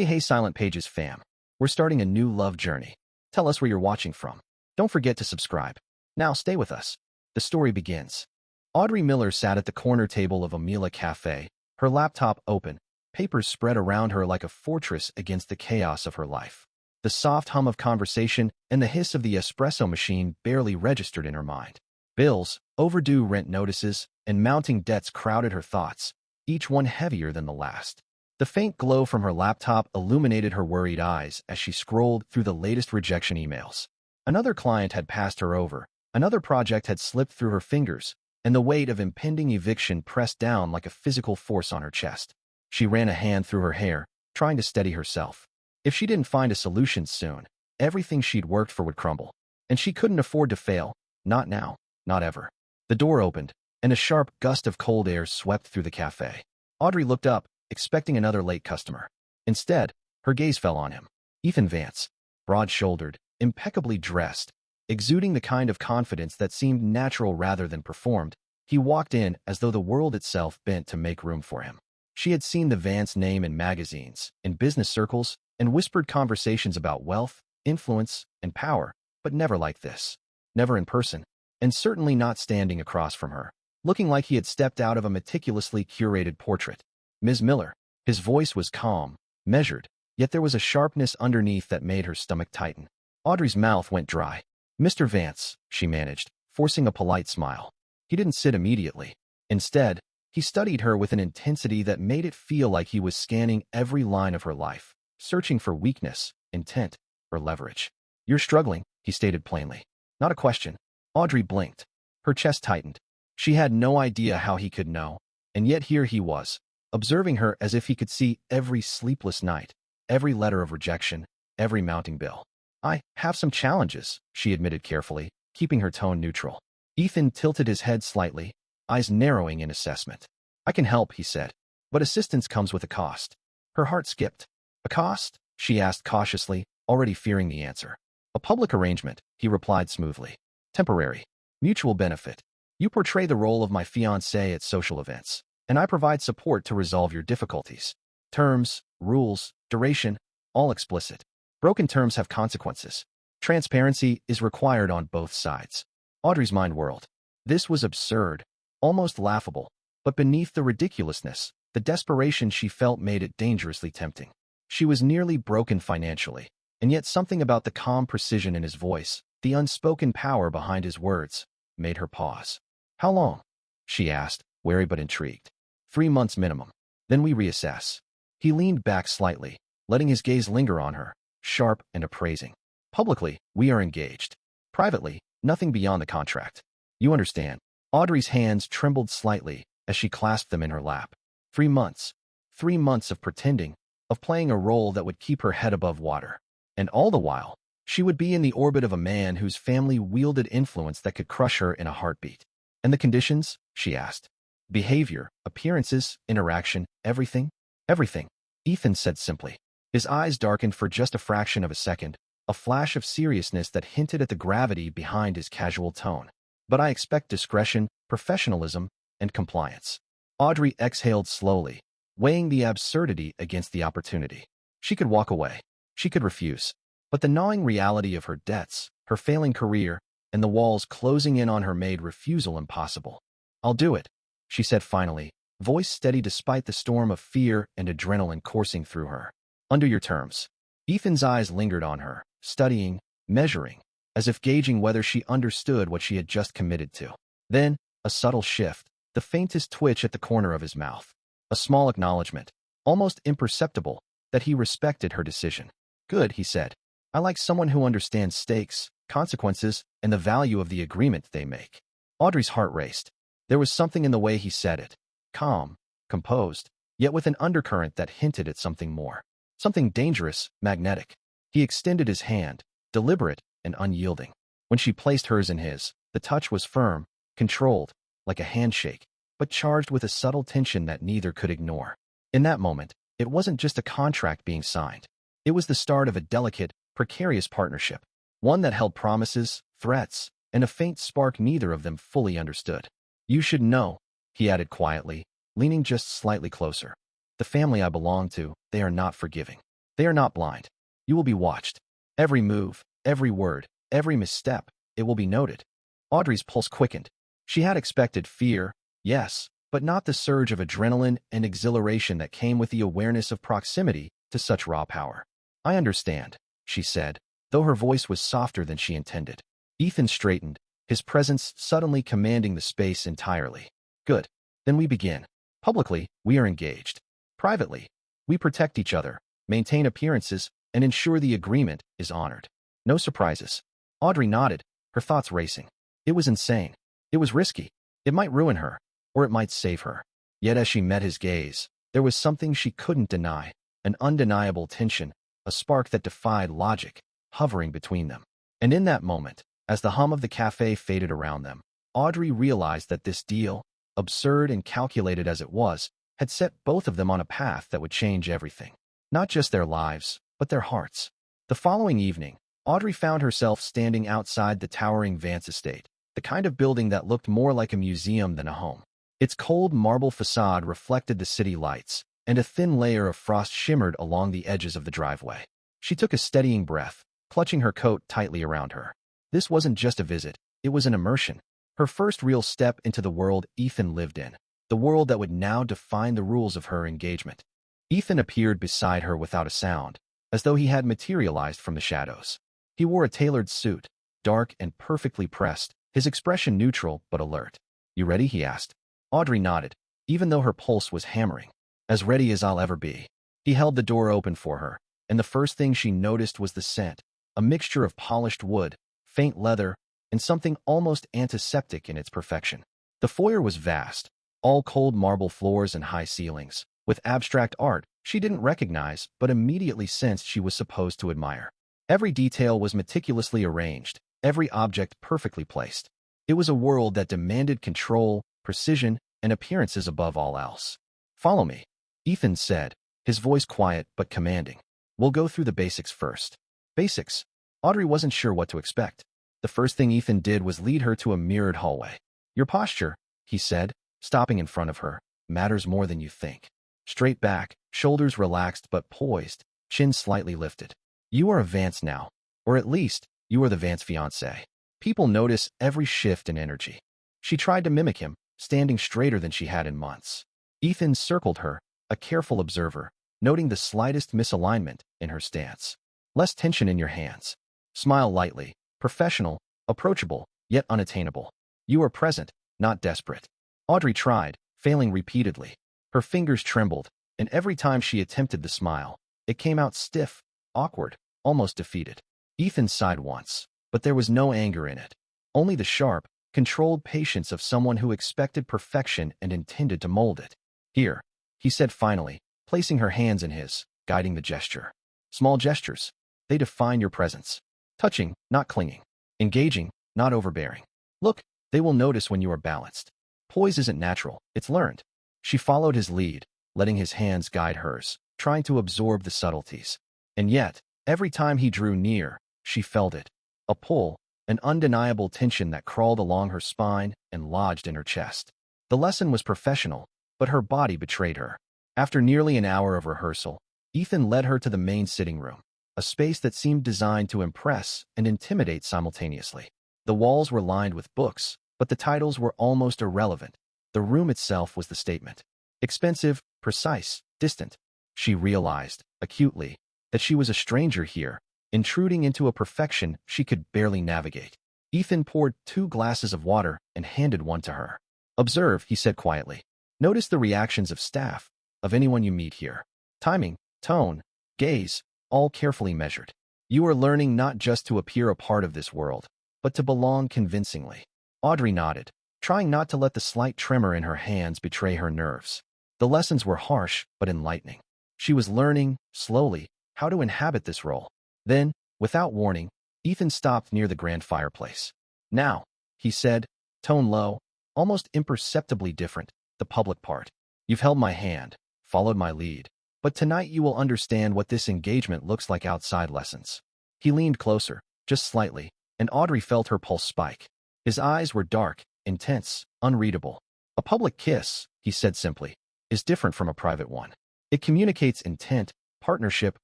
Hey, Silent Pages fam. We're starting a new love journey. Tell us where you're watching from. Don't forget to subscribe. Now stay with us. The story begins. Audrey Miller sat at the corner table of a Mila cafe, her laptop open, papers spread around her like a fortress against the chaos of her life. The soft hum of conversation and the hiss of the espresso machine barely registered in her mind. Bills, overdue rent notices, and mounting debts crowded her thoughts, each one heavier than the last. The faint glow from her laptop illuminated her worried eyes as she scrolled through the latest rejection emails. Another client had passed her over, another project had slipped through her fingers, and the weight of impending eviction pressed down like a physical force on her chest. She ran a hand through her hair, trying to steady herself. If she didn't find a solution soon, everything she'd worked for would crumble. And she couldn't afford to fail, not now, not ever. The door opened, and a sharp gust of cold air swept through the cafe. Audrey looked up, expecting another late customer. Instead, her gaze fell on him. Ethan Vance, broad-shouldered, impeccably dressed, exuding the kind of confidence that seemed natural rather than performed, he walked in as though the world itself bent to make room for him. She had seen the Vance name in magazines, in business circles, and whispered conversations about wealth, influence, and power, but never like this. Never in person, and certainly not standing across from her, looking like he had stepped out of a meticulously curated portrait. Ms. Miller. His voice was calm, measured, yet there was a sharpness underneath that made her stomach tighten. Audrey's mouth went dry. Mr. Vance, she managed, forcing a polite smile. He didn't sit immediately. Instead, he studied her with an intensity that made it feel like he was scanning every line of her life, searching for weakness, intent, or leverage. You're struggling, he stated plainly. Not a question. Audrey blinked. Her chest tightened. She had no idea how he could know, and yet here he was, observing her as if he could see every sleepless night, every letter of rejection, every mounting bill. I have some challenges, she admitted carefully, keeping her tone neutral. Ethan tilted his head slightly, eyes narrowing in assessment. I can help, he said, but assistance comes with a cost. Her heart skipped. A cost? She asked cautiously, already fearing the answer. A public arrangement, he replied smoothly. Temporary. Mutual benefit. You portray the role of my fiancé at social events, and I provide support to resolve your difficulties. Terms, rules, duration, all explicit. Broken terms have consequences. Transparency is required on both sides. Audrey's mind whirled. This was absurd, almost laughable, but beneath the ridiculousness, the desperation she felt made it dangerously tempting. She was nearly broken financially, and yet something about the calm precision in his voice, the unspoken power behind his words, made her pause. How long? She asked, wary but intrigued. 3 months minimum. Then we reassess. He leaned back slightly, letting his gaze linger on her, sharp and appraising. Publicly, we are engaged. Privately, nothing beyond the contract. You understand. Audrey's hands trembled slightly as she clasped them in her lap. 3 months. 3 months of pretending, of playing a role that would keep her head above water. And all the while, she would be in the orbit of a man whose family wielded influence that could crush her in a heartbeat. And the conditions? She asked. Behavior, appearances, interaction, everything? Everything, Ethan said simply. His eyes darkened for just a fraction of a second, a flash of seriousness that hinted at the gravity behind his casual tone. But I expect discretion, professionalism, and compliance. Audrey exhaled slowly, weighing the absurdity against the opportunity. She could walk away. She could refuse. But the gnawing reality of her debts, her failing career, and the walls closing in on her made refusal impossible. I'll do it, she said finally, voice steady despite the storm of fear and adrenaline coursing through her. Under your terms. Ethan's eyes lingered on her, studying, measuring, as if gauging whether she understood what she had just committed to. Then, a subtle shift, the faintest twitch at the corner of his mouth. A small acknowledgement, almost imperceptible, that he respected her decision. Good, he said. I like someone who understands stakes, consequences, and the value of the agreement they make. Audrey's heart raced. There was something in the way he said it. Calm, composed, yet with an undercurrent that hinted at something more. Something dangerous, magnetic. He extended his hand, deliberate and unyielding. When she placed hers in his, the touch was firm, controlled, like a handshake, but charged with a subtle tension that neither could ignore. In that moment, it wasn't just a contract being signed. It was the start of a delicate, precarious partnership, one that held promises, threats, and a faint spark neither of them fully understood. You should know, he added quietly, leaning just slightly closer. The family I belong to, they are not forgiving. They are not blind. You will be watched. Every move, every word, every misstep, it will be noted. Audrey's pulse quickened. She had expected fear, yes, but not the surge of adrenaline and exhilaration that came with the awareness of proximity to such raw power. I understand, she said, though her voice was softer than she intended. Ethan straightened, his presence suddenly commanding the space entirely. Good. Then we begin. Publicly, we are engaged. Privately, we protect each other, maintain appearances, and ensure the agreement is honored. No surprises. Audrey nodded, her thoughts racing. It was insane. It was risky. It might ruin her, or it might save her. Yet as she met his gaze, there was something she couldn't deny, an undeniable tension, a spark that defied logic, hovering between them. And in that moment, as the hum of the cafe faded around them, Audrey realized that this deal, absurd and calculated as it was, had set both of them on a path that would change everything. Not just their lives, but their hearts. The following evening, Audrey found herself standing outside the towering Vance estate, the kind of building that looked more like a museum than a home. Its cold marble facade reflected the city lights, and a thin layer of frost shimmered along the edges of the driveway. She took a steadying breath, clutching her coat tightly around her. This wasn't just a visit, it was an immersion. Her first real step into the world Ethan lived in, the world that would now define the rules of her engagement. Ethan appeared beside her without a sound, as though he had materialized from the shadows. He wore a tailored suit, dark and perfectly pressed, his expression neutral but alert. "You ready?" he asked. Audrey nodded, even though her pulse was hammering. "As ready as I'll ever be." He held the door open for her, and the first thing she noticed was the scent, a mixture of polished wood, faint leather, and something almost antiseptic in its perfection. The foyer was vast, all cold marble floors and high ceilings, with abstract art she didn't recognize but immediately sensed she was supposed to admire. Every detail was meticulously arranged, every object perfectly placed. It was a world that demanded control, precision, and appearances above all else. "Follow me," Ethan said, his voice quiet but commanding. "We'll go through the basics first." Basics? Audrey wasn't sure what to expect. The first thing Ethan did was lead her to a mirrored hallway. "Your posture," he said, stopping in front of her, "matters more than you think. Straight back, shoulders relaxed but poised, chin slightly lifted. You are a Vance now, or at least, you are the Vance fiancé. People notice every shift in energy." She tried to mimic him, standing straighter than she had in months. Ethan circled her, a careful observer, noting the slightest misalignment in her stance. "Less tension in your hands. Smile lightly, professional, approachable, yet unattainable. You are present, not desperate." Audrey tried, failing repeatedly. Her fingers trembled, and every time she attempted the smile, it came out stiff, awkward, almost defeated. Ethan sighed once, but there was no anger in it. Only the sharp, controlled patience of someone who expected perfection and intended to mold it. "Here," he said finally, placing her hands in his, guiding the gesture. "Small gestures. They define your presence. Touching, not clinging. Engaging, not overbearing. Look, they will notice when you are balanced. Poise isn't natural, it's learned." She followed his lead, letting his hands guide hers, trying to absorb the subtleties. And yet, every time he drew near, she felt it. A pull, an undeniable tension that crawled along her spine and lodged in her chest. The lesson was professional, but her body betrayed her. After nearly an hour of rehearsal, Ethan led her to the main sitting room, a space that seemed designed to impress and intimidate simultaneously. The walls were lined with books, but the titles were almost irrelevant. The room itself was the statement. Expensive, precise, distant. She realized, acutely, that she was a stranger here, intruding into a perfection she could barely navigate. Ethan poured 2 glasses of water and handed one to her. "Observe," he said quietly. "Notice the reactions of staff, of anyone you meet here. Timing, tone, gaze, all carefully measured. You are learning not just to appear a part of this world, but to belong convincingly." Audrey nodded, trying not to let the slight tremor in her hands betray her nerves. The lessons were harsh but enlightening. She was learning, slowly, how to inhabit this role. Then, without warning, Ethan stopped near the grand fireplace. "Now," he said, tone low, almost imperceptibly different, "the public part. You've held my hand, followed my lead, but tonight you will understand what this engagement looks like outside lessons." He leaned closer, just slightly, and Audrey felt her pulse spike. His eyes were dark, intense, unreadable. "A public kiss," he said simply, "is different from a private one. It communicates intent, partnership,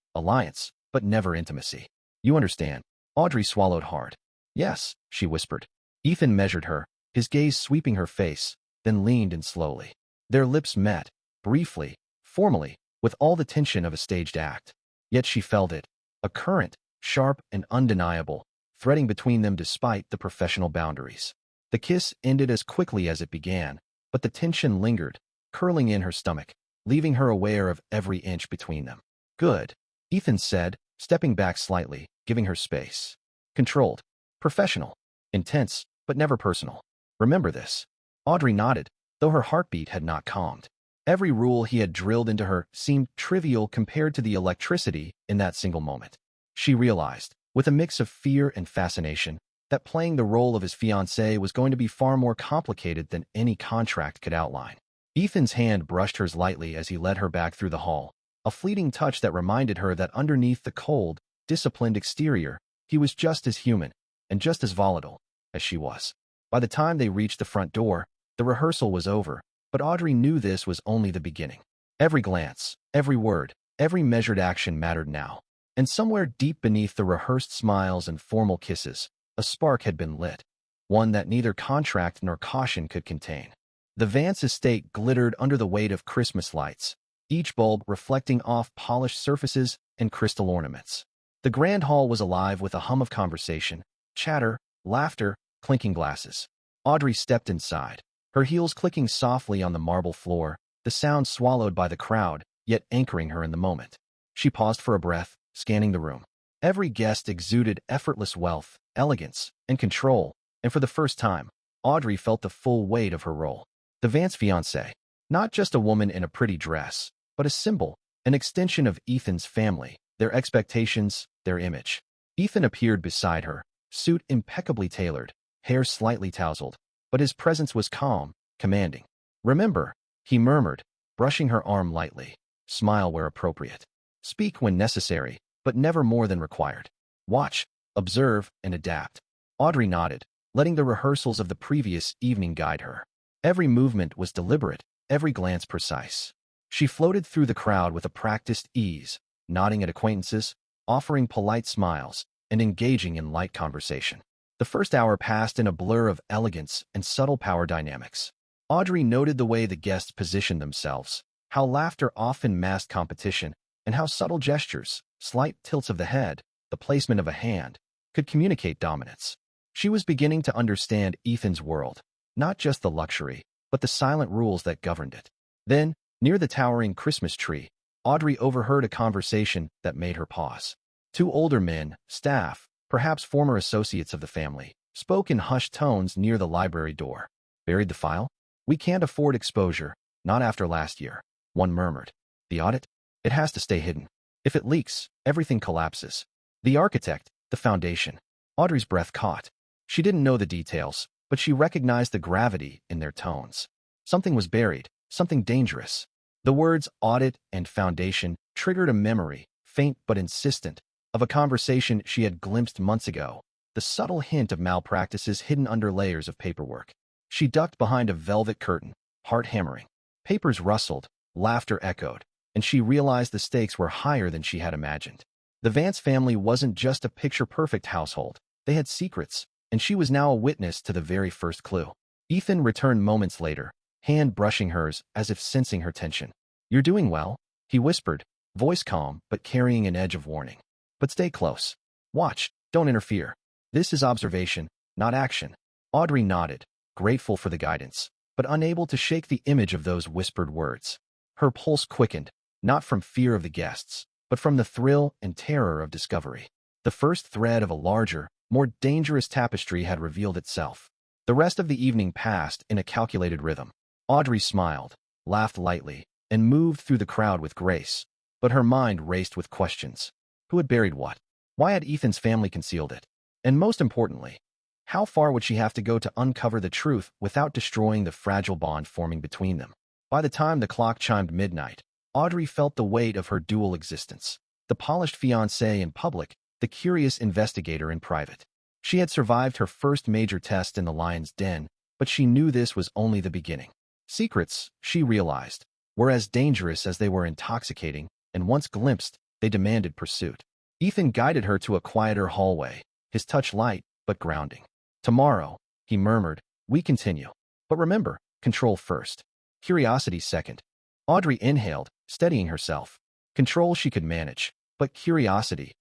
alliance, but never intimacy. You understand? Audrey swallowed hard. Yes, she whispered. Ethan measured her, his gaze sweeping her face, then leaned in slowly. Their lips met, briefly, formally, with all the tension of a staged act. Yet she felt it, a current, sharp and undeniable, threading between them despite the professional boundaries. The kiss ended as quickly as it began, but the tension lingered, curling in her stomach, leaving her aware of every inch between them. Good, Ethan said, stepping back slightly, giving her space. Controlled, professional, intense, but never personal. Remember this. Audrey nodded, though her heartbeat had not calmed. Every rule he had drilled into her seemed trivial compared to the electricity in that single moment. She realized, with a mix of fear and fascination, that playing the role of his fiancée was going to be far more complicated than any contract could outline. Ethan's hand brushed hers lightly as he led her back through the hall, a fleeting touch that reminded her that underneath the cold, disciplined exterior, he was just as human and just as volatile as she was. By the time they reached the front door, the rehearsal was over, but Audrey knew this was only the beginning. Every glance, every word, every measured action mattered now. And somewhere deep beneath the rehearsed smiles and formal kisses, a spark had been lit, one that neither contract nor caution could contain. The Vance estate glittered under the weight of Christmas lights, each bulb reflecting off polished surfaces and crystal ornaments. The grand hall was alive with a hum of conversation, chatter, laughter, clinking glasses. Audrey stepped inside, her heels clicking softly on the marble floor, the sound swallowed by the crowd, yet anchoring her in the moment. She paused for a breath, scanning the room. Every guest exuded effortless wealth, elegance, and control, and for the first time, Audrey felt the full weight of her role. The Vance fiancée, not just a woman in a pretty dress, but a symbol, an extension of Ethan's family, their expectations, their image. Ethan appeared beside her, suit impeccably tailored, hair slightly tousled, but his presence was calm, commanding. "Remember," he murmured, brushing her arm lightly. "Smile where appropriate. Speak when necessary, but never more than required. Watch, observe, and adapt." Audrey nodded, letting the rehearsals of the previous evening guide her. Every movement was deliberate, every glance precise. She floated through the crowd with a practiced ease, nodding at acquaintances, offering polite smiles, and engaging in light conversation. The first hour passed in a blur of elegance and subtle power dynamics. Audrey noted the way the guests positioned themselves, how laughter often masked competition, and how subtle gestures, slight tilts of the head, the placement of a hand, could communicate dominance. She was beginning to understand Ethan's world, not just the luxury, but the silent rules that governed it. Then, near the towering Christmas tree, Audrey overheard a conversation that made her pause. Two older men, staff, perhaps former associates of the family, spoke in hushed tones near the library door. "Buried the file? We can't afford exposure, not after last year," one murmured. "The audit? It has to stay hidden. If it leaks, everything collapses." The architect, the foundation. Audrey's breath caught. She didn't know the details, but she recognized the gravity in their tones. Something was buried, something dangerous. The words audit and foundation triggered a memory, faint but insistent, of a conversation she had glimpsed months ago, the subtle hint of malpractices hidden under layers of paperwork. She ducked behind a velvet curtain, heart hammering. Papers rustled, laughter echoed, and she realized the stakes were higher than she had imagined. The Vance family wasn't just a picture-perfect household. They had secrets, and she was now a witness to the very first clue. Ethan returned moments later, hand brushing hers as if sensing her tension. "You're doing well," he whispered, voice calm but carrying an edge of warning. "But stay close. Watch, don't interfere. This is observation, not action." Audrey nodded, grateful for the guidance, but unable to shake the image of those whispered words. Her pulse quickened, not from fear of the guests, but from the thrill and terror of discovery. The first thread of a larger, more dangerous tapestry had revealed itself. The rest of the evening passed in a calculated rhythm. Audrey smiled, laughed lightly, and moved through the crowd with grace, but her mind raced with questions. Who had buried what? Why had Ethan's family concealed it? And most importantly, how far would she have to go to uncover the truth without destroying the fragile bond forming between them? By the time the clock chimed midnight, Audrey felt the weight of her dual existence, the polished fiancé in public, the curious investigator in private. She had survived her first major test in the lion's den, but she knew this was only the beginning. Secrets, she realized, were as dangerous as they were intoxicating, and once glimpsed, They demanded pursuit. Ethan guided her to a quieter hallway, his touch light but grounding. Tomorrow, he murmured, we continue. But remember, control first. Curiosity second. Audrey inhaled, steadying herself. Control she could manage, but curiosity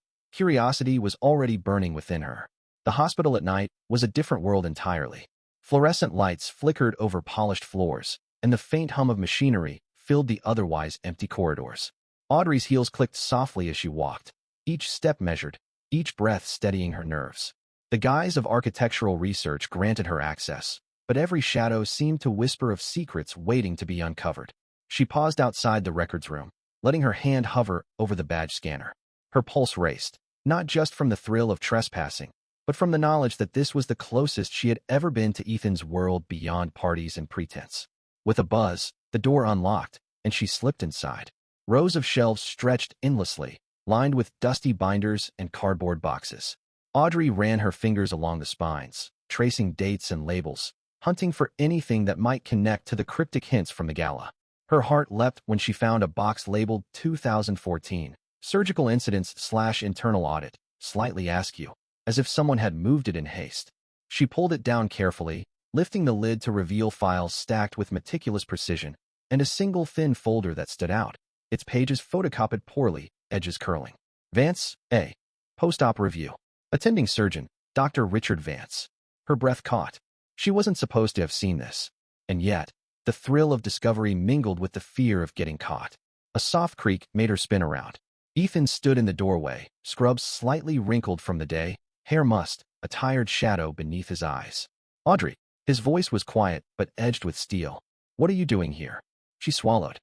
was already burning within her. The hospital at night was a different world entirely. Fluorescent lights flickered over polished floors, and the faint hum of machinery filled the otherwise empty corridors. Audrey's heels clicked softly as she walked, each step measured, each breath steadying her nerves. The guise of architectural research granted her access, but every shadow seemed to whisper of secrets waiting to be uncovered. She paused outside the records room, letting her hand hover over the badge scanner. Her pulse raced, not just from the thrill of trespassing, but from the knowledge that this was the closest she had ever been to Ethan's world beyond parties and pretense. With a buzz, the door unlocked, and she slipped inside. Rows of shelves stretched endlessly, lined with dusty binders and cardboard boxes. Audrey ran her fingers along the spines, tracing dates and labels, hunting for anything that might connect to the cryptic hints from the gala. Her heart leapt when she found a box labeled 2014, Surgical Incidents/Internal Audit, slightly askew, as if someone had moved it in haste. She pulled it down carefully, lifting the lid to reveal files stacked with meticulous precision, and a single thin folder that stood out, its pages photocopied poorly, edges curling. Vance, A. Post-op review. Attending surgeon, Dr. Richard Vance. Her breath caught. She wasn't supposed to have seen this. And yet, the thrill of discovery mingled with the fear of getting caught. A soft creak made her spin around. Ethan stood in the doorway, scrubs slightly wrinkled from the day, hair mussed, a tired shadow beneath his eyes. Audrey. His voice was quiet but edged with steel. What are you doing here? She swallowed.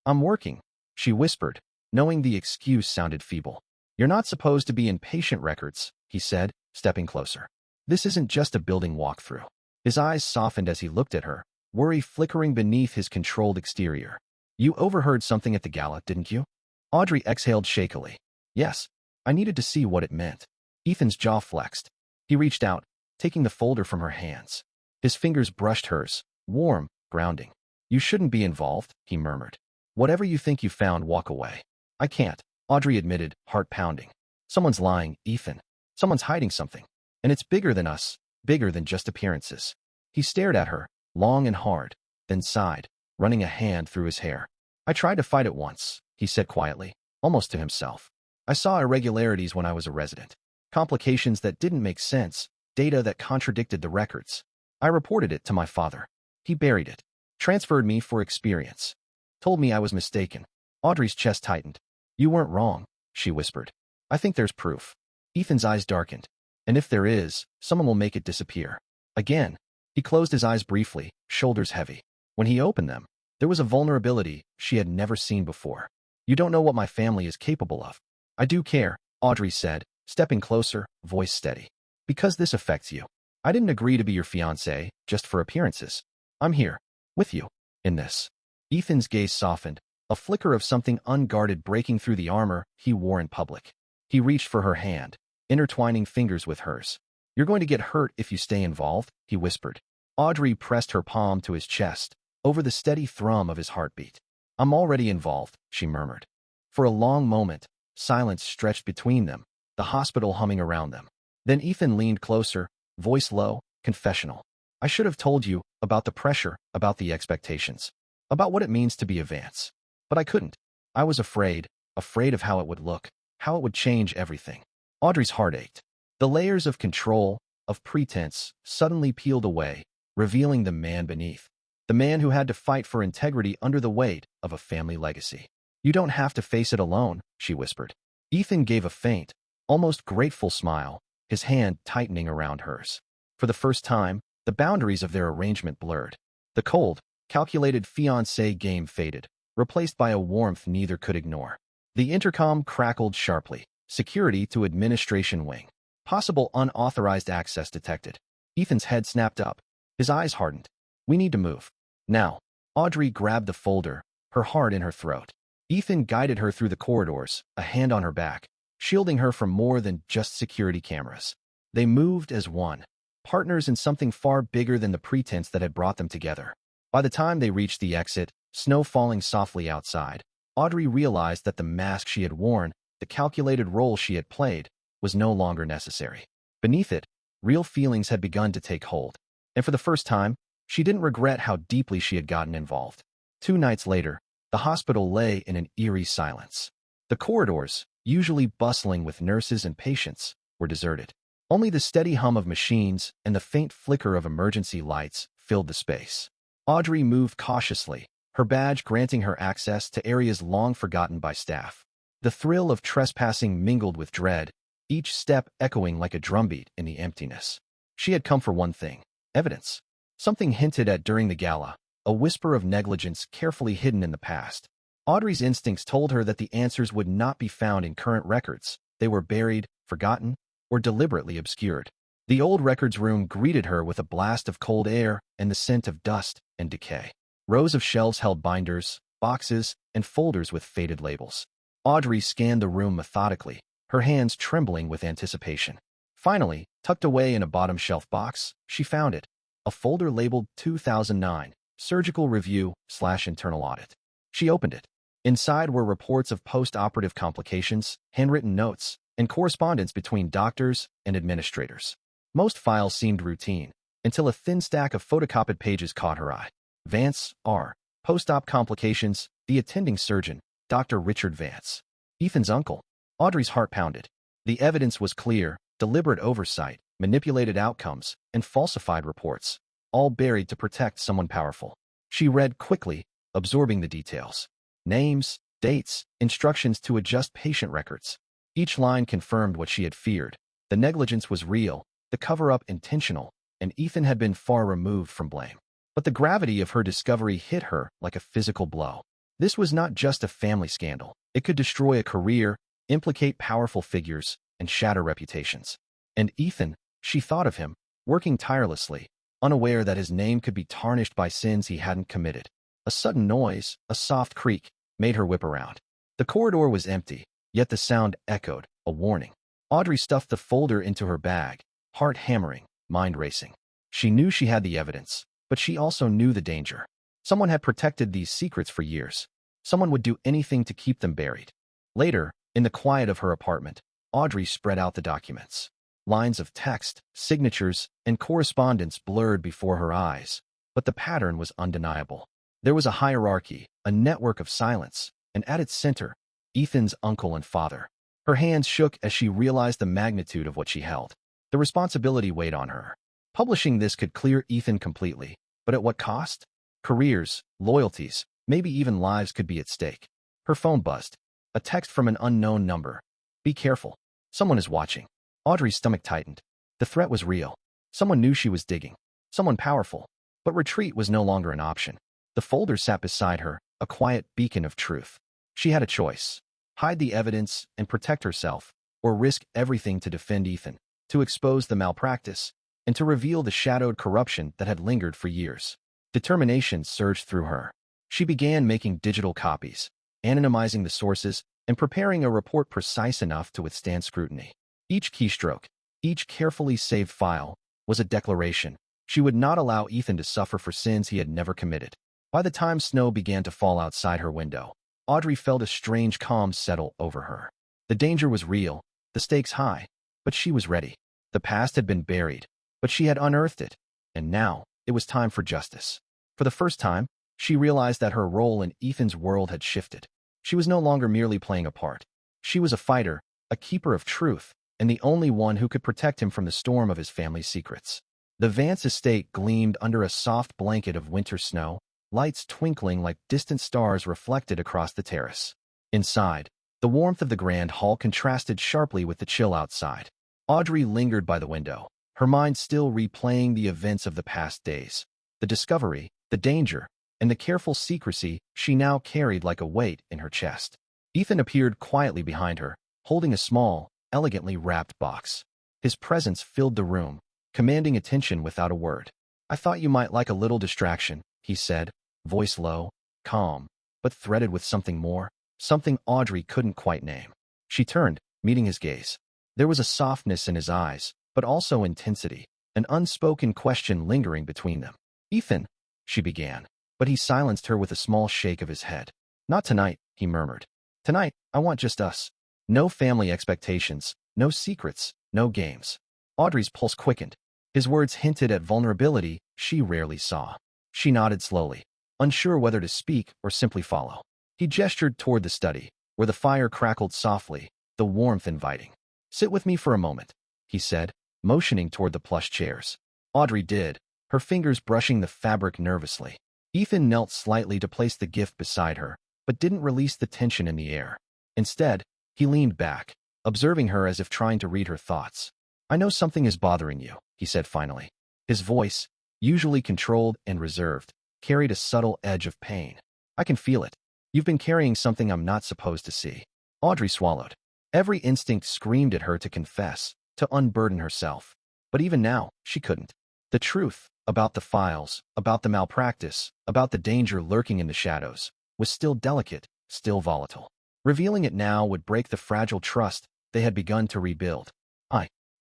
I'm working, she whispered, knowing the excuse sounded feeble. You're not supposed to be in patient records, he said, stepping closer. This isn't just a building walkthrough. His eyes softened as he looked at her, worry flickering beneath his controlled exterior. You overheard something at the gala, didn't you? Audrey exhaled shakily. Yes, I needed to see what it meant. Ethan's jaw flexed. He reached out, taking the folder from her hands. His fingers brushed hers, warm, grounding. You shouldn't be involved, he murmured. Whatever you think you found, walk away. I can't, Audrey admitted, heart pounding. Someone's lying, Ethan. Someone's hiding something. And it's bigger than us, bigger than just appearances. He stared at her, long and hard, then sighed, running a hand through his hair. I tried to fight it once, he said quietly, almost to himself. I saw irregularities when I was a resident. Complications that didn't make sense, data that contradicted the records. I reported it to my father. He buried it, transferred me for experience. Told me I was mistaken. Audrey's chest tightened. You weren't wrong, she whispered. I think there's proof. Ethan's eyes darkened. And if there is, someone will make it disappear. Again, he closed his eyes briefly, shoulders heavy. When he opened them, there was a vulnerability she had never seen before. You don't know what my family is capable of. I do care, Audrey said, stepping closer, voice steady. Because this affects you. I didn't agree to be your fiancé, just for appearances. I'm here, with you, in this. Ethan's gaze softened, a flicker of something unguarded breaking through the armor he wore in public. He reached for her hand, intertwining fingers with hers. You're going to get hurt if you stay involved, he whispered. Audrey pressed her palm to his chest, over the steady thrum of his heartbeat. I'm already involved, she murmured. For a long moment, silence stretched between them, the hospital humming around them. Then Ethan leaned closer, voice low, confessional. I should have told you about the pressure, about the expectations, about what it means to be a Vance. But I couldn't. I was afraid of how it would look, how it would change everything. Audrey's heart ached. The layers of control, of pretense, suddenly peeled away, revealing the man beneath. The man who had to fight for integrity under the weight of a family legacy. You don't have to face it alone, she whispered. Ethan gave a faint, almost grateful smile, his hand tightening around hers. For the first time, the boundaries of their arrangement blurred. The cold, calculated fiancé game faded, replaced by a warmth neither could ignore. The intercom crackled sharply. Security to administration wing. Possible unauthorized access detected. Ethan's head snapped up. His eyes hardened. We need to move. Now. Audrey grabbed the folder, her heart in her throat. Ethan guided her through the corridors, a hand on her back, shielding her from more than just security cameras. They moved as one, partners in something far bigger than the pretense that had brought them together. By the time they reached the exit, snow falling softly outside, Audrey realized that the mask she had worn, the calculated role she had played, was no longer necessary. Beneath it, real feelings had begun to take hold, and for the first time, she didn't regret how deeply she had gotten involved. 2 nights later, the hospital lay in an eerie silence. The corridors, usually bustling with nurses and patients, were deserted. Only the steady hum of machines and the faint flicker of emergency lights filled the space. Audrey moved cautiously, her badge granting her access to areas long forgotten by staff. The thrill of trespassing mingled with dread, each step echoing like a drumbeat in the emptiness. She had come for one thing: evidence. Something hinted at during the gala, a whisper of negligence carefully hidden in the past. Audrey's instincts told her that the answers would not be found in current records. They were buried, forgotten, or deliberately obscured. The old records room greeted her with a blast of cold air and the scent of dust and decay. Rows of shelves held binders, boxes, and folders with faded labels. Audrey scanned the room methodically, her hands trembling with anticipation. Finally, tucked away in a bottom shelf box, she found it. A folder labeled 2009, Surgical Review/Internal Audit. She opened it. Inside were reports of post-operative complications, handwritten notes, and correspondence between doctors and administrators. Most files seemed routine, until a thin stack of photocopied pages caught her eye. Vance, R. Post-op complications, the attending surgeon, Dr. Richard Vance. Ethan's uncle. Audrey's heart pounded. The evidence was clear: deliberate oversight, manipulated outcomes, and falsified reports, all buried to protect someone powerful. She read quickly, absorbing the details. Names, dates, instructions to adjust patient records. Each line confirmed what she had feared. The negligence was real, the cover-up intentional, and Ethan had been far removed from blame. But the gravity of her discovery hit her like a physical blow. This was not just a family scandal. It could destroy a career, implicate powerful figures, and shatter reputations. And Ethan, she thought of him, working tirelessly, unaware that his name could be tarnished by sins he hadn't committed. A sudden noise, a soft creak, made her whip around. The corridor was empty, yet the sound echoed, a warning. Audrey stuffed the folder into her bag, heart hammering, mind racing. She knew she had the evidence, but she also knew the danger. Someone had protected these secrets for years. Someone would do anything to keep them buried. Later, in the quiet of her apartment, Audrey spread out the documents. Lines of text, signatures, and correspondence blurred before her eyes, but the pattern was undeniable. There was a hierarchy, a network of silence, and at its center, Ethan's uncle and father. Her hands shook as she realized the magnitude of what she held. The responsibility weighed on her. Publishing this could clear Ethan completely, but at what cost? Careers, loyalties, maybe even lives could be at stake. Her phone buzzed. A text from an unknown number. "Be careful. Someone is watching." Audrey's stomach tightened. The threat was real. Someone knew she was digging. Someone powerful. But retreat was no longer an option. The folder sat beside her, a quiet beacon of truth. She had a choice: hide the evidence and protect herself, or risk everything to defend Ethan, to expose the malpractice, and to reveal the shadowed corruption that had lingered for years. Determination surged through her. She began making digital copies, anonymizing the sources, and preparing a report precise enough to withstand scrutiny. Each keystroke, each carefully saved file, was a declaration. She would not allow Ethan to suffer for sins he had never committed. By the time snow began to fall outside her window, Audrey felt a strange calm settle over her. The danger was real, the stakes high, but she was ready. The past had been buried, but she had unearthed it, and now it was time for justice. For the first time, she realized that her role in Ethan's world had shifted. She was no longer merely playing a part. She was a fighter, a keeper of truth, and the only one who could protect him from the storm of his family's secrets. The Vance estate gleamed under a soft blanket of winter snow, lights twinkling like distant stars reflected across the terrace. Inside, the warmth of the grand hall contrasted sharply with the chill outside. Audrey lingered by the window, her mind still replaying the events of the past days. The discovery, the danger, and the careful secrecy she now carried like a weight in her chest. Ethan appeared quietly behind her, holding a small, elegantly wrapped box. His presence filled the room, commanding attention without a word. "I thought you might like a little distraction," he said, voice low, calm, but threaded with something more, something Audrey couldn't quite name. She turned, meeting his gaze. There was a softness in his eyes, but also intensity, an unspoken question lingering between them. "Ethan," she began, but he silenced her with a small shake of his head. "Not tonight. he murmured. Tonight, I want just us. No family expectations, no secrets, no games. Audrey's pulse quickened. His words hinted at vulnerability she rarely saw. She nodded slowly, unsure whether to speak or simply follow. He gestured toward the study, where the fire crackled softly, the warmth inviting. Sit with me for a moment, he said, motioning toward the plush chairs. Audrey did, her fingers brushing the fabric nervously. Ethan knelt slightly to place the gift beside her, but didn't release the tension in the air. Instead, he leaned back, observing her as if trying to read her thoughts. I know something is bothering you, he said finally. His voice, usually controlled and reserved, carried a subtle edge of pain. I can feel it. You've been carrying something I'm not supposed to see. Audrey swallowed. Every instinct screamed at her to confess, to unburden herself. But even now, she couldn't. The truth, about the files, about the malpractice, about the danger lurking in the shadows, was still delicate, still volatile. Revealing it now would break the fragile trust they had begun to rebuild.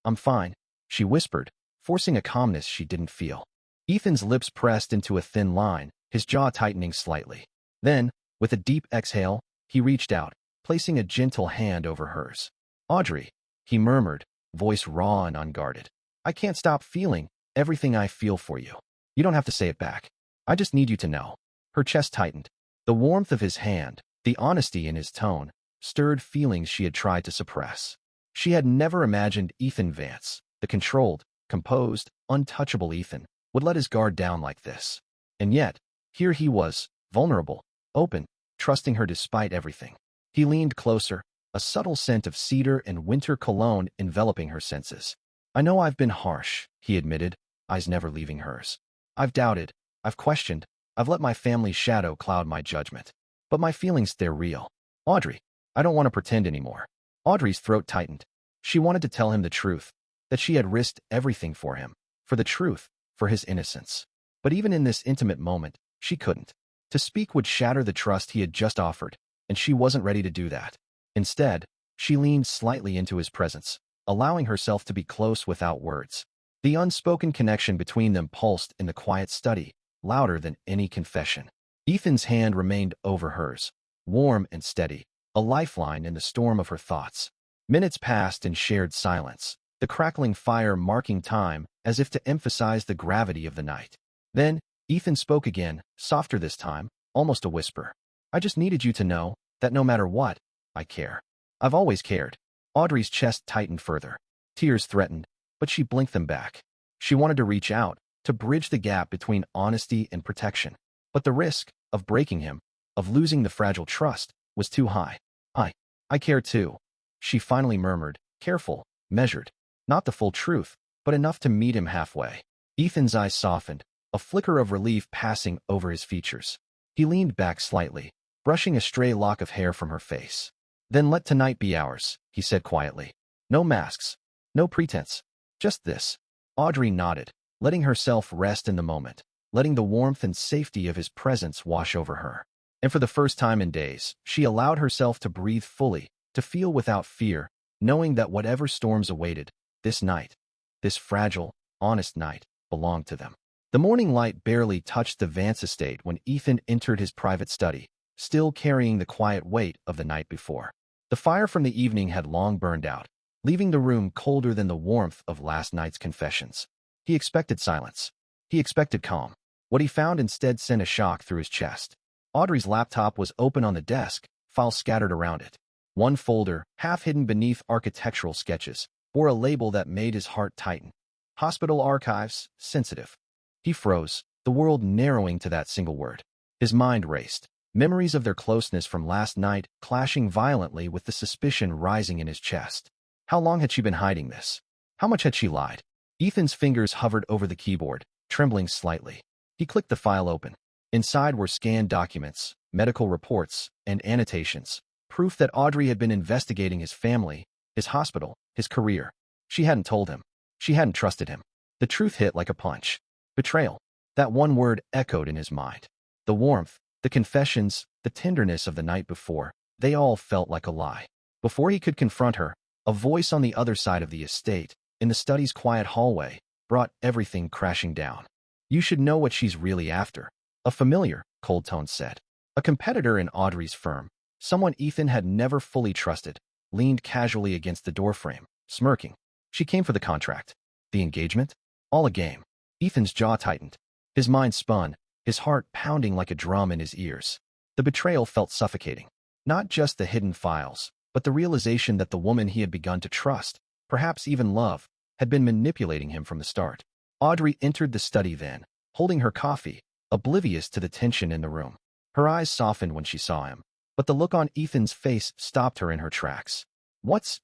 I'm fine, she whispered, forcing a calmness she didn't feel. Ethan's lips pressed into a thin line, his jaw tightening slightly. Then, with a deep exhale, he reached out, placing a gentle hand over hers. Audrey, he murmured, voice raw and unguarded. I can't stop feeling everything I feel for you. You don't have to say it back. I just need you to know. Her chest tightened. The warmth of his hand, the honesty in his tone, stirred feelings she had tried to suppress. She had never imagined Ethan Vance, the controlled, composed, untouchable Ethan, would let his guard down like this. And yet, here he was, vulnerable, open, trusting her despite everything. He leaned closer, a subtle scent of cedar and winter cologne enveloping her senses. I know I've been harsh, he admitted, eyes never leaving hers. I've doubted, I've questioned, I've let my family's shadow cloud my judgment. But my feelings, they're real. Audrey, I don't want to pretend anymore. Audrey's throat tightened. She wanted to tell him the truth, that she had risked everything for him, for the truth, for his innocence. But even in this intimate moment, she couldn't. To speak would shatter the trust he had just offered, and she wasn't ready to do that. Instead, she leaned slightly into his presence, allowing herself to be close without words. The unspoken connection between them pulsed in the quiet study, louder than any confession. Ethan's hand remained over hers, warm and steady, a lifeline in the storm of her thoughts. Minutes passed in shared silence, the crackling fire marking time as if to emphasize the gravity of the night. Then, Ethan spoke again, softer this time, almost a whisper. I just needed you to know that no matter what, I care. I've always cared. Audrey's chest tightened further. Tears threatened, but she blinked them back. She wanted to reach out, to bridge the gap between honesty and protection. But the risk of breaking him, of losing the fragile trust, was too high. I care too, she finally murmured, careful, measured. Not the full truth, but enough to meet him halfway. Ethan's eyes softened, a flicker of relief passing over his features. He leaned back slightly, brushing a stray lock of hair from her face. Then let tonight be ours, he said quietly. No masks, no pretense, just this. Audrey nodded, letting herself rest in the moment, letting the warmth and safety of his presence wash over her. And for the first time in days, she allowed herself to breathe fully, to feel without fear, knowing that whatever storms awaited, this night, this fragile, honest night, belonged to them. The morning light barely touched the Vance estate when Ethan entered his private study, still carrying the quiet weight of the night before. The fire from the evening had long burned out, leaving the room colder than the warmth of last night's confessions. He expected silence. He expected calm. What he found instead sent a shock through his chest. Audrey's laptop was open on the desk, files scattered around it. One folder, half hidden beneath architectural sketches, bore a label that made his heart tighten. Hospital archives, sensitive. He froze, the world narrowing to that single word. His mind raced, memories of their closeness from last night clashing violently with the suspicion rising in his chest. How long had she been hiding this? How much had she lied? Ethan's fingers hovered over the keyboard, trembling slightly. He clicked the file open. Inside were scanned documents, medical reports, and annotations, proof that Audrey had been investigating his family, his hospital, his career. She hadn't told him. She hadn't trusted him. The truth hit like a punch. Betrayal. That one word echoed in his mind. The warmth, the confessions, the tenderness of the night before, they all felt like a lie. Before he could confront her, a voice on the other side of the estate, in the study's quiet hallway, brought everything crashing down. You should know what she's really after. A familiar, cold tone said. A competitor in Audrey's firm, Someone Ethan had never fully trusted, leaned casually against the doorframe, smirking. She came for the contract. The engagement? All a game. Ethan's jaw tightened. His mind spun, his heart pounding like a drum in his ears. The betrayal felt suffocating. Not just the hidden files, but the realization that the woman he had begun to trust, perhaps even love, had been manipulating him from the start. Audrey entered the study then, holding her coffee, oblivious to the tension in the room. Her eyes softened when she saw him, but the look on Ethan's face stopped her in her tracks.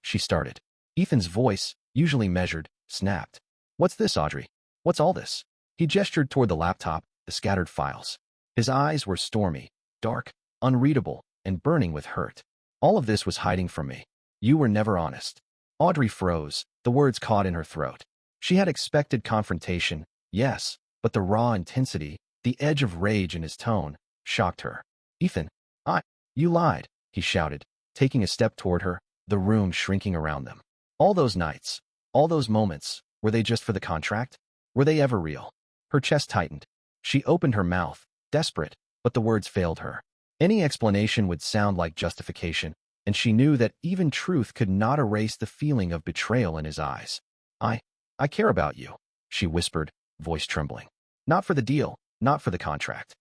She started. Ethan's voice, usually measured, snapped. What's this, Audrey? What's all this? He gestured toward the laptop, the scattered files. His eyes were stormy, dark, unreadable, and burning with hurt. All of this was hiding from me. You were never honest. Audrey froze, the words caught in her throat. She had expected confrontation, yes, but the raw intensity, the edge of rage in his tone, shocked her. Ethan, you lied, he shouted, taking a step toward her, the room shrinking around them. All those nights, all those moments, were they just for the contract? Were they ever real? Her chest tightened. She opened her mouth, desperate, but the words failed her. Any explanation would sound like justification, and she knew that even truth could not erase the feeling of betrayal in his eyes. I care about you, she whispered, voice trembling. Not for the deal, not for the contract.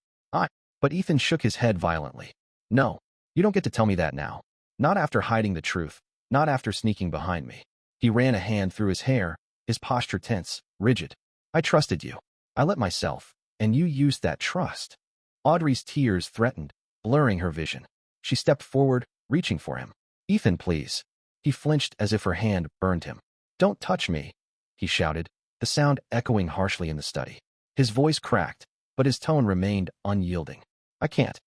But Ethan shook his head violently. No, you don't get to tell me that now. Not after hiding the truth, not after sneaking behind me. He ran a hand through his hair, his posture tense, rigid. I trusted you. I let myself, and you used that trust. Audrey's tears threatened, blurring her vision. She stepped forward, reaching for him. Ethan, please. He flinched as if her hand burned him. Don't touch me, he shouted, the sound echoing harshly in the study. His voice cracked, but his tone remained unyielding. I can't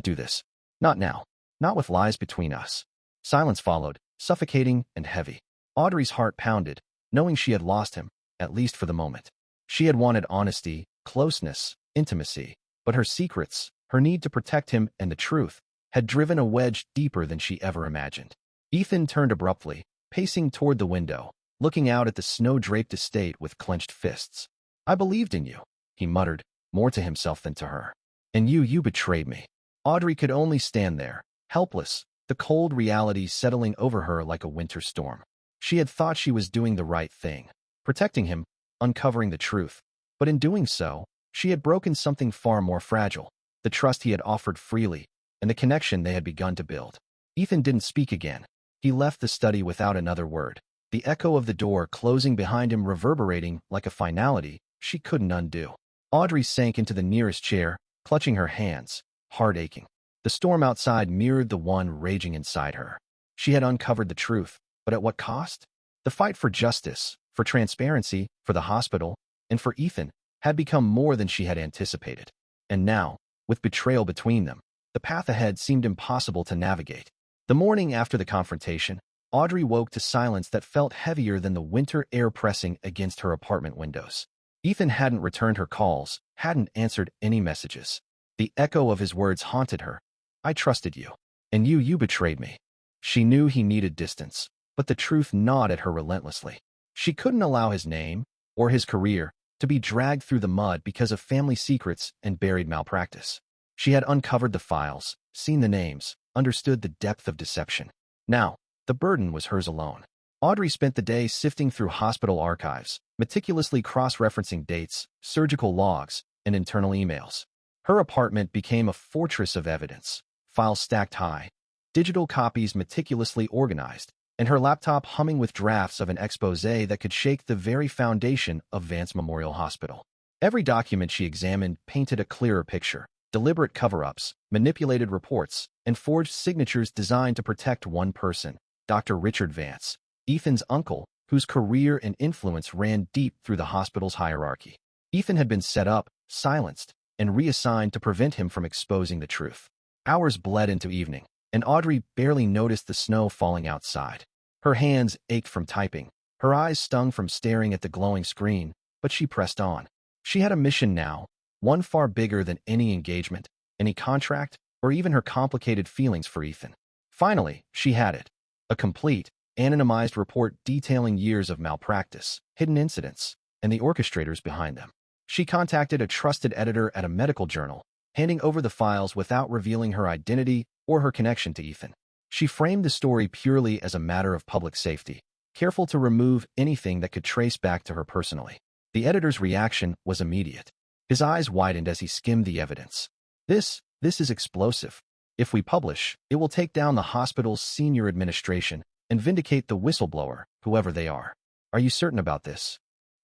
do this. Not now. Not with lies between us. Silence followed, suffocating and heavy. Audrey's heart pounded, knowing she had lost him, at least for the moment. She had wanted honesty, closeness, intimacy, but her secrets, her need to protect him and the truth, had driven a wedge deeper than she ever imagined. Ethan turned abruptly, pacing toward the window, looking out at the snow-draped estate with clenched fists. I believed in you, he muttered, more to himself than to her. And you betrayed me. Audrey could only stand there, helpless, the cold reality settling over her like a winter storm. She had thought she was doing the right thing, protecting him, uncovering the truth. But in doing so, she had broken something far more fragile, the trust he had offered freely, and the connection they had begun to build. Ethan didn't speak again. He left the study without another word, the echo of the door closing behind him reverberating like a finality she couldn't undo. Audrey sank into the nearest chair, clutching her hands, heart aching. The storm outside mirrored the one raging inside her. She had uncovered the truth, but at what cost? The fight for justice, for transparency, for the hospital, and for Ethan, had become more than she had anticipated. And now, with betrayal between them, the path ahead seemed impossible to navigate. The morning after the confrontation, Audrey woke to silence that felt heavier than the winter air pressing against her apartment windows. Ethan hadn't returned her calls, hadn't answered any messages. The echo of his words haunted her. I trusted you. And you betrayed me. She knew he needed distance, but the truth gnawed at her relentlessly. She couldn't allow his name, or his career, to be dragged through the mud because of family secrets and buried malpractice. She had uncovered the files, seen the names, understood the depth of deception. Now, the burden was hers alone. Audrey spent the day sifting through hospital archives, meticulously cross-referencing dates, surgical logs, and internal emails. Her apartment became a fortress of evidence, files stacked high, digital copies meticulously organized, and her laptop humming with drafts of an exposé that could shake the very foundation of Vance Memorial Hospital. Every document she examined painted a clearer picture, deliberate cover-ups, manipulated reports, and forged signatures designed to protect one person, Dr. Richard Vance, Ethan's uncle, whose career and influence ran deep through the hospital's hierarchy. Ethan had been set up, silenced, and reassigned to prevent him from exposing the truth. Hours bled into evening, and Audrey barely noticed the snow falling outside. Her hands ached from typing, her eyes stung from staring at the glowing screen, but she pressed on. She had a mission now, one far bigger than any engagement, any contract, or even her complicated feelings for Ethan. Finally, she had it. A complete, anonymized report detailing years of malpractice, hidden incidents, and the orchestrators behind them. She contacted a trusted editor at a medical journal, handing over the files without revealing her identity or her connection to Ethan. She framed the story purely as a matter of public safety, careful to remove anything that could trace back to her personally. The editor's reaction was immediate. His eyes widened as he skimmed the evidence. This is explosive. If we publish, it will take down the hospital's senior administration and vindicate the whistleblower, whoever they are. Are you certain about this?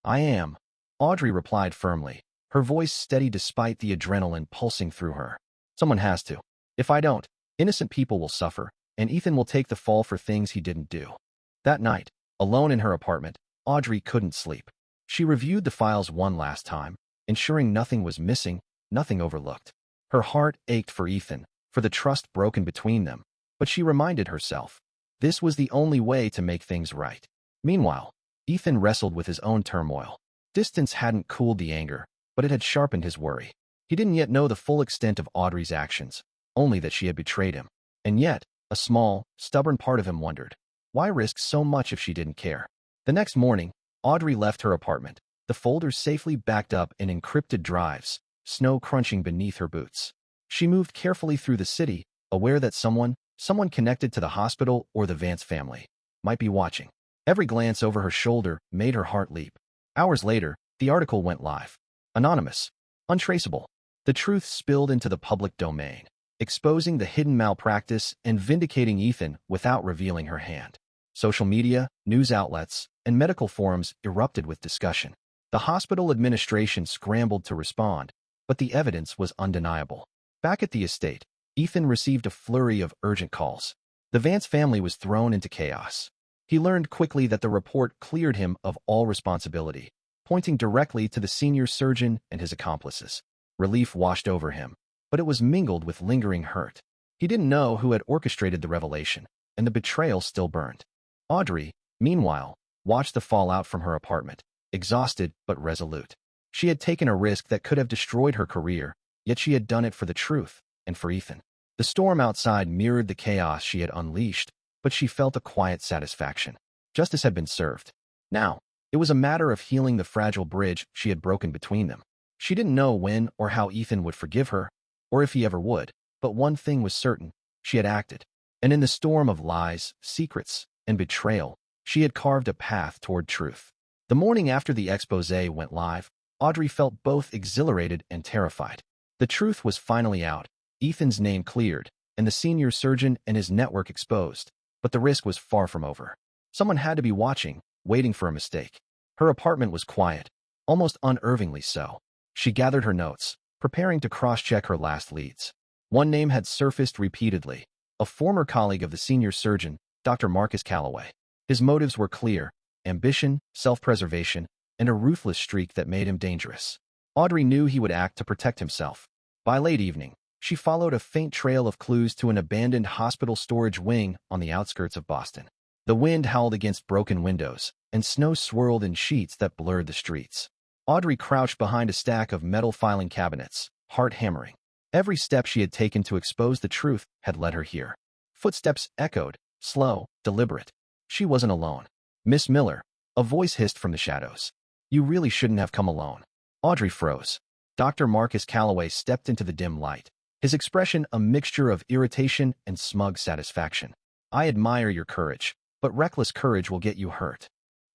I am, Audrey replied firmly, her voice steady despite the adrenaline pulsing through her. Someone has to. If I don't, innocent people will suffer, and Ethan will take the fall for things he didn't do. That night, alone in her apartment, Audrey couldn't sleep. She reviewed the files one last time, ensuring nothing was missing, nothing overlooked. Her heart ached for Ethan, for the trust broken between them, but she reminded herself, this was the only way to make things right. Meanwhile, Ethan wrestled with his own turmoil. Distance hadn't cooled the anger, but it had sharpened his worry. He didn't yet know the full extent of Audrey's actions, only that she had betrayed him. And yet, a small, stubborn part of him wondered, why risk so much if she didn't care? The next morning, Audrey left her apartment, the folders safely backed up in encrypted drives, snow crunching beneath her boots. She moved carefully through the city, aware that someone connected to the hospital or the Vance family, might be watching. Every glance over her shoulder made her heart leap. Hours later, the article went live. Anonymous. Untraceable. The truth spilled into the public domain, exposing the hidden malpractice and vindicating Ethan without revealing her hand. Social media, news outlets, and medical forums erupted with discussion. The hospital administration scrambled to respond, but the evidence was undeniable. Back at the estate, Ethan received a flurry of urgent calls. The Vance family was thrown into chaos. He learned quickly that the report cleared him of all responsibility, pointing directly to the senior surgeon and his accomplices. Relief washed over him, but it was mingled with lingering hurt. He didn't know who had orchestrated the revelation, and the betrayal still burned. Audrey, meanwhile, watched the fallout from her apartment, exhausted but resolute. She had taken a risk that could have destroyed her career, yet she had done it for the truth, and for Ethan. The storm outside mirrored the chaos she had unleashed, but she felt a quiet satisfaction. Justice had been served. Now, it was a matter of healing the fragile bridge she had broken between them. She didn't know when or how Ethan would forgive her, or if he ever would, but one thing was certain, she had acted. And in the storm of lies, secrets, and betrayal, she had carved a path toward truth. The morning after the expose went live, Audrey felt both exhilarated and terrified. The truth was finally out, Ethan's name cleared, and the senior surgeon and his network exposed. But the risk was far from over. Someone had to be watching, waiting for a mistake. Her apartment was quiet, almost unnervingly so. She gathered her notes, preparing to cross-check her last leads. One name had surfaced repeatedly, a former colleague of the senior surgeon, Dr. Marcus Calloway. His motives were clear: ambition, self-preservation, and a ruthless streak that made him dangerous. Audrey knew he would act to protect himself. By late evening, she followed a faint trail of clues to an abandoned hospital storage wing on the outskirts of Boston. The wind howled against broken windows, and snow swirled in sheets that blurred the streets. Audrey crouched behind a stack of metal filing cabinets, heart hammering. Every step she had taken to expose the truth had led her here. Footsteps echoed, slow, deliberate. She wasn't alone. "Miss Miller," a voice hissed from the shadows. "You really shouldn't have come alone." Audrey froze. Dr. Marcus Calloway stepped into the dim light, his expression a mixture of irritation and smug satisfaction. "I admire your courage, but reckless courage will get you hurt."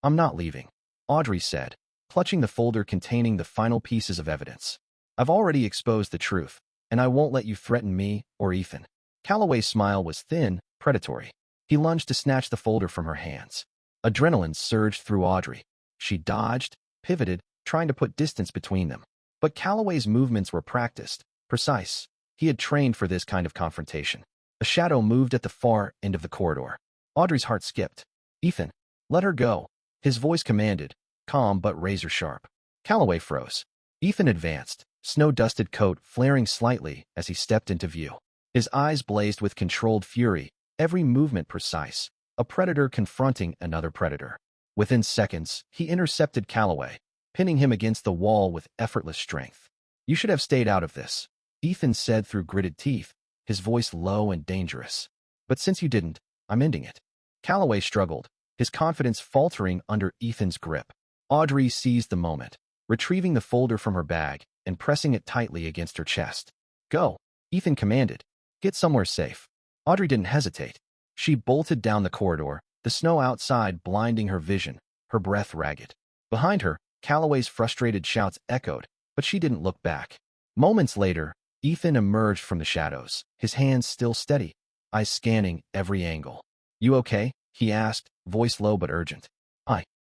"I'm not leaving," Audrey said, clutching the folder containing the final pieces of evidence. "I've already exposed the truth, and I won't let you threaten me or Ethan." Calloway's smile was thin, predatory. He lunged to snatch the folder from her hands. Adrenaline surged through Audrey. She dodged, pivoted, trying to put distance between them. But Calloway's movements were practiced, precise. He had trained for this kind of confrontation. A shadow moved at the far end of the corridor. Audrey's heart skipped. "Ethan, let her go," his voice commanded, calm but razor-sharp. Calloway froze. Ethan advanced, snow-dusted coat flaring slightly as he stepped into view. His eyes blazed with controlled fury, every movement precise, a predator confronting another predator. Within seconds, he intercepted Calloway, pinning him against the wall with effortless strength. "You should have stayed out of this," Ethan said through gritted teeth, his voice low and dangerous. "But since you didn't, I'm ending it." Calloway struggled, his confidence faltering under Ethan's grip. Audrey seized the moment, retrieving the folder from her bag and pressing it tightly against her chest. "Go," Ethan commanded. "Get somewhere safe." Audrey didn't hesitate. She bolted down the corridor, the snow outside blinding her vision, her breath ragged. Behind her, Calloway's frustrated shouts echoed, but she didn't look back. Moments later, Ethan emerged from the shadows, his hands still steady, eyes scanning every angle. "You okay?" he asked, voice low but urgent.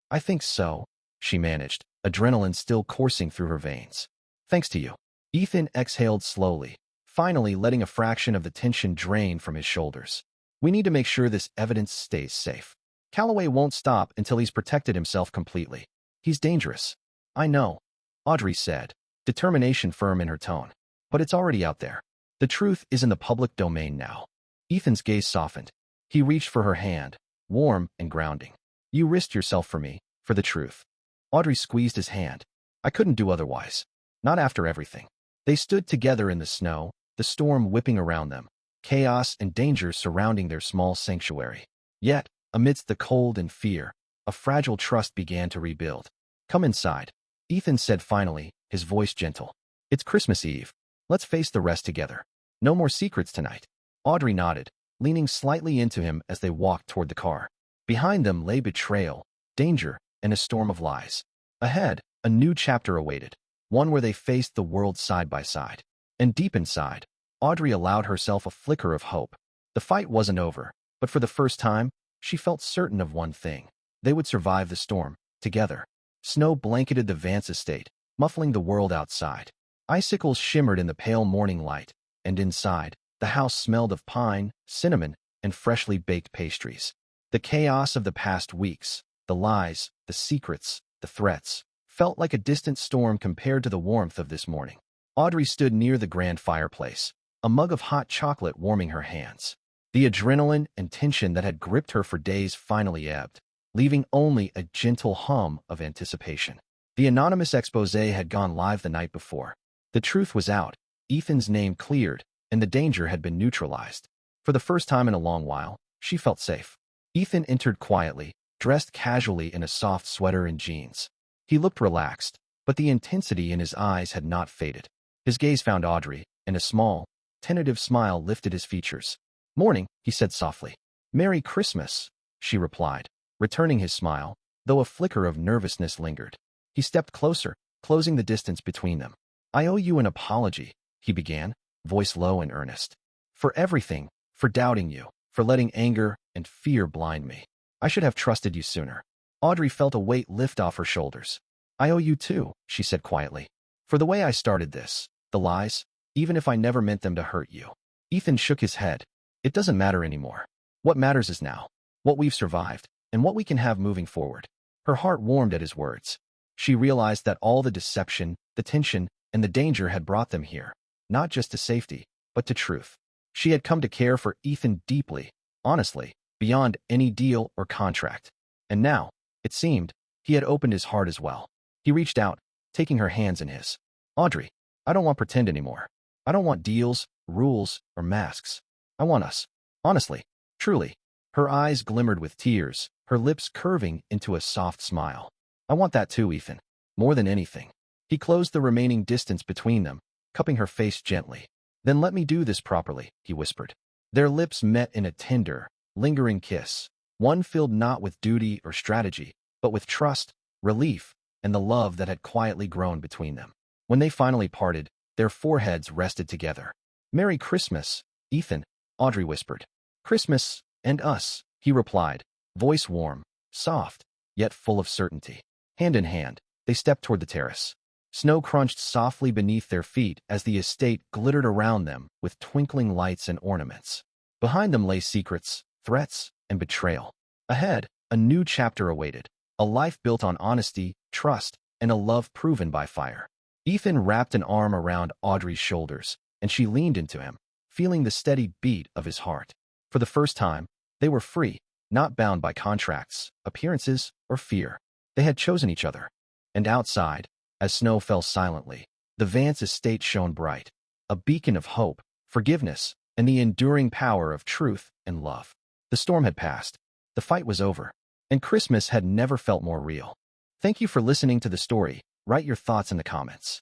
I think so," she managed, adrenaline still coursing through her veins. "Thanks to you." Ethan exhaled slowly, finally letting a fraction of the tension drain from his shoulders. "We need to make sure this evidence stays safe. Calloway won't stop until he's protected himself completely. He's dangerous." "I know," Audrey said, determination firm in her tone. "But it's already out there. The truth is in the public domain now." Ethan's gaze softened. He reached for her hand, warm and grounding. "You risked yourself for me, for the truth." Audrey squeezed his hand. "I couldn't do otherwise. Not after everything." They stood together in the snow, the storm whipping around them, chaos and danger surrounding their small sanctuary. Yet, amidst the cold and fear, a fragile trust began to rebuild. "Come inside," Ethan said finally, his voice gentle. "It's Christmas Eve. Let's face the rest together. No more secrets tonight." Audrey nodded, leaning slightly into him as they walked toward the car. Behind them lay betrayal, danger, and a storm of lies. Ahead, a new chapter awaited, one where they faced the world side by side. And deep inside, Audrey allowed herself a flicker of hope. The fight wasn't over, but for the first time, she felt certain of one thing. They would survive the storm, together. Snow blanketed the Vance estate, muffling the world outside. Icicles shimmered in the pale morning light, and inside, the house smelled of pine, cinnamon, and freshly baked pastries. The chaos of the past weeks, the lies, the secrets, the threats, felt like a distant storm compared to the warmth of this morning. Audrey stood near the grand fireplace, a mug of hot chocolate warming her hands. The adrenaline and tension that had gripped her for days finally ebbed, leaving only a gentle hum of anticipation. The anonymous expose had gone live the night before. The truth was out, Ethan's name cleared, and the danger had been neutralized. For the first time in a long while, she felt safe. Ethan entered quietly, dressed casually in a soft sweater and jeans. He looked relaxed, but the intensity in his eyes had not faded. His gaze found Audrey, and a small, tentative smile lifted his features. "Morning," he said softly. "Merry Christmas," she replied, returning his smile, though a flicker of nervousness lingered. He stepped closer, closing the distance between them. "I owe you an apology," he began, voice low and earnest. "For everything, for doubting you, for letting anger and fear blind me. I should have trusted you sooner." Audrey felt a weight lift off her shoulders. "I owe you too," she said quietly. "For the way I started this, the lies, even if I never meant them to hurt you." Ethan shook his head. "It doesn't matter anymore. What matters is now, what we've survived, and what we can have moving forward." Her heart warmed at his words. She realized that all the deception, the tension, and the danger had brought them here, not just to safety, but to truth. She had come to care for Ethan deeply, honestly, beyond any deal or contract. And now, it seemed, he had opened his heart as well. He reached out, taking her hands in his. "Audrey, I don't want pretend anymore. I don't want deals, rules, or masks. I want us. Honestly, truly." Her eyes glimmered with tears, her lips curving into a soft smile. "I want that too, Ethan. More than anything." He closed the remaining distance between them, cupping her face gently. "Then let me do this properly," he whispered. Their lips met in a tender, lingering kiss, one filled not with duty or strategy, but with trust, relief, and the love that had quietly grown between them. When they finally parted, their foreheads rested together. "Merry Christmas, Ethan," Audrey whispered. "Christmas, and us," he replied, voice warm, soft, yet full of certainty. Hand in hand, they stepped toward the terrace. Snow crunched softly beneath their feet as the estate glittered around them with twinkling lights and ornaments. Behind them lay secrets, threats, and betrayal. Ahead, a new chapter awaited, a life built on honesty, trust, and a love proven by fire. Ethan wrapped an arm around Audrey's shoulders, and she leaned into him, feeling the steady beat of his heart. For the first time, they were free, not bound by contracts, appearances, or fear. They had chosen each other. And outside, as snow fell silently, the Vance estate shone bright, a beacon of hope, forgiveness, and the enduring power of truth and love. The storm had passed, the fight was over, and Christmas had never felt more real. Thank you for listening to the story. Write your thoughts in the comments.